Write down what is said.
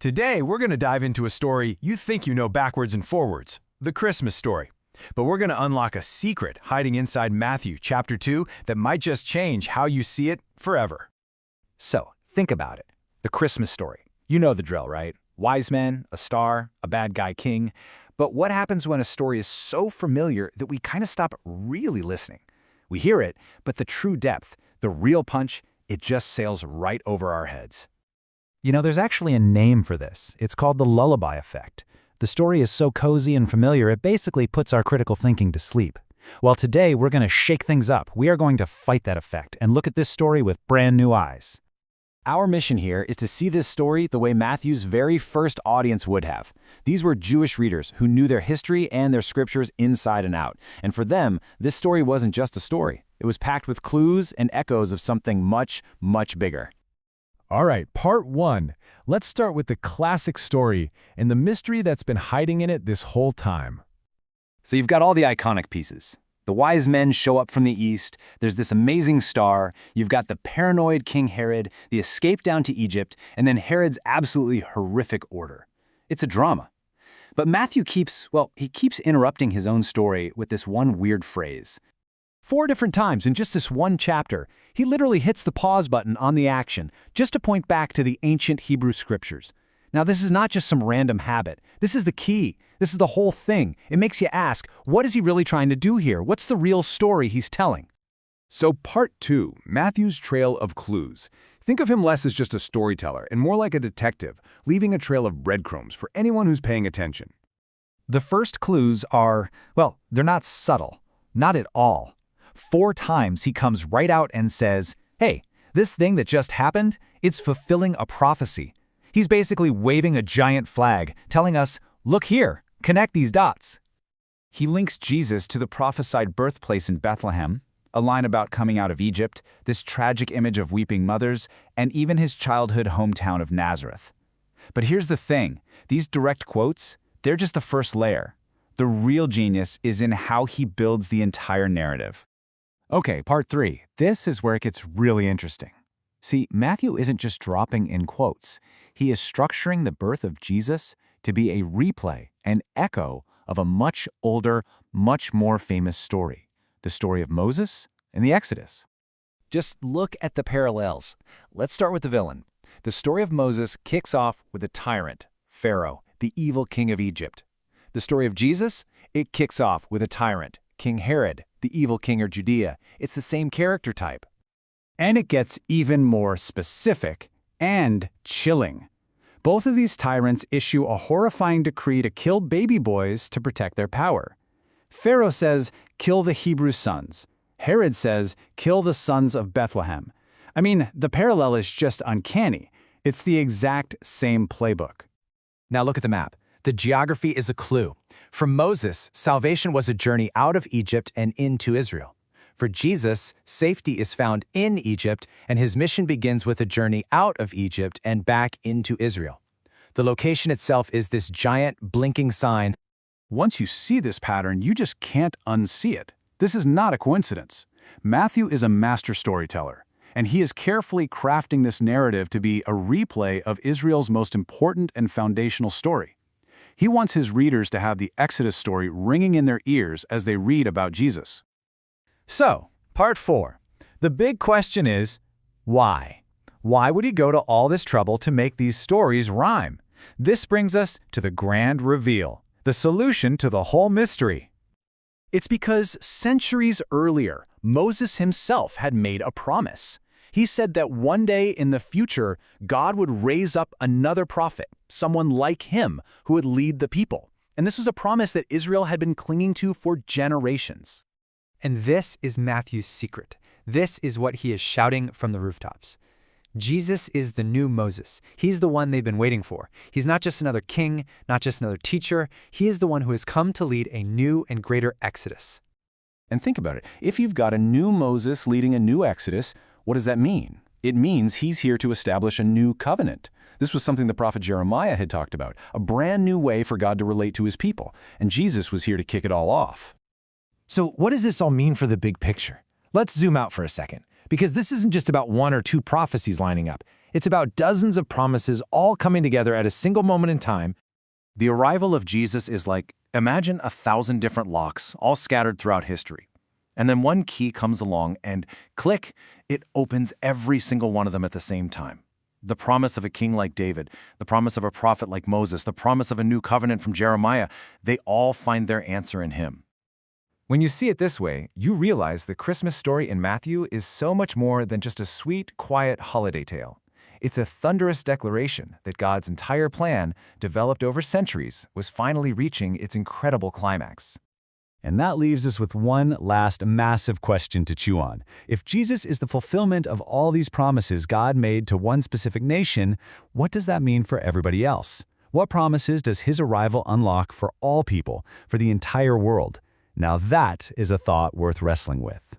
Today, we're going to dive into a story you think you know backwards and forwards, the Christmas story. But we're going to unlock a secret hiding inside Matthew chapter 2 that might just change how you see it forever. So, think about it. The Christmas story. You know the drill, right? Wise men, a star, a bad guy king. But what happens when a story is so familiar that we kind of stop really listening? We hear it, but the true depth, the real punch, it just sails right over our heads. You know, there's actually a name for this. It's called the lullaby effect. The story is so cozy and familiar, it basically puts our critical thinking to sleep. Well, today we're going to shake things up. We are going to fight that effect and look at this story with brand new eyes. Our mission here is to see this story the way Matthew's very first audience would have. These were Jewish readers who knew their history and their scriptures inside and out. And for them, this story wasn't just a story. It was packed with clues and echoes of something much, much bigger. All right, part 1. Let's start with the classic story and the mystery that's been hiding in it this whole time. So you've got all the iconic pieces. The wise men show up from the east, there's this amazing star, you've got the paranoid King Herod, the escape down to Egypt, and then Herod's absolutely horrific order. It's a drama. But Matthew keeps interrupting his own story with this one weird phrase. 4 different times in just this one chapter, he literally hits the pause button on the action just to point back to the ancient Hebrew scriptures. Now, this is not just some random habit. This is the key. This is the whole thing. It makes you ask, what is he really trying to do here? What's the real story he's telling? So part 2, Matthew's trail of clues. Think of him less as just a storyteller and more like a detective, leaving a trail of breadcrumbs for anyone who's paying attention. The first clues are, well, they're not subtle. Not at all. 4 times he comes right out and says, hey, this thing that just happened, it's fulfilling a prophecy. He's basically waving a giant flag, telling us, look here, connect these dots. He links Jesus to the prophesied birthplace in Bethlehem, a line about coming out of Egypt, this tragic image of weeping mothers, and even his childhood hometown of Nazareth. But here's the thing, these direct quotes, they're just the first layer. The real genius is in how he builds the entire narrative. Okay, part 3. This is where it gets really interesting. See, Matthew isn't just dropping in quotes. He is structuring the birth of Jesus to be a replay, an echo of a much older, much more famous story, the story of Moses and the Exodus. Just look at the parallels. Let's start with the villain. The story of Moses kicks off with a tyrant, Pharaoh, the evil king of Egypt. The story of Jesus, it kicks off with a tyrant, King Herod, the evil king of Judea. It's the same character type. And it gets even more specific and chilling. Both of these tyrants issue a horrifying decree to kill baby boys to protect their power. Pharaoh says, kill the Hebrew sons. Herod says, kill the sons of Bethlehem. I mean, the parallel is just uncanny. It's the exact same playbook. Now look at the map. The geography is a clue. For Moses, salvation was a journey out of Egypt and into Israel. For Jesus, safety is found in Egypt, and his mission begins with a journey out of Egypt and back into Israel. The location itself is this giant, blinking sign. Once you see this pattern, you just can't unsee it. This is not a coincidence. Matthew is a master storyteller, and he is carefully crafting this narrative to be a replay of Israel's most important and foundational story. He wants his readers to have the Exodus story ringing in their ears as they read about Jesus. So, part 4. The big question is, why? Why would he go to all this trouble to make these stories rhyme? This brings us to the grand reveal, the solution to the whole mystery. It's because centuries earlier, Moses himself had made a promise. He said that one day in the future, God would raise up another prophet, someone like him, who would lead the people. And this was a promise that Israel had been clinging to for generations. And this is Matthew's secret. This is what he is shouting from the rooftops. Jesus is the new Moses. He's the one they've been waiting for. He's not just another king, not just another teacher. He is the one who has come to lead a new and greater Exodus. And think about it. If you've got a new Moses leading a new Exodus, what does that mean? It means he's here to establish a new covenant. This was something the prophet Jeremiah had talked about, a brand new way for God to relate to his people, and Jesus was here to kick it all off. So what does this all mean for the big picture? Let's zoom out for a second, because this isn't just about 1 or 2 prophecies lining up. It's about dozens of promises all coming together at a single moment in time. The arrival of Jesus is like, imagine 1,000 different locks all scattered throughout history. And then one key comes along and click, it opens every single one of them at the same time. The promise of a king like David, the promise of a prophet like Moses, the promise of a new covenant from Jeremiah, they all find their answer in him. When you see it this way, you realize the Christmas story in Matthew is so much more than just a sweet, quiet holiday tale. It's a thunderous declaration that God's entire plan, developed over centuries, was finally reaching its incredible climax. And that leaves us with one last massive question to chew on. If Jesus is the fulfillment of all these promises God made to one specific nation, what does that mean for everybody else? What promises does his arrival unlock for all people, for the entire world? Now that is a thought worth wrestling with.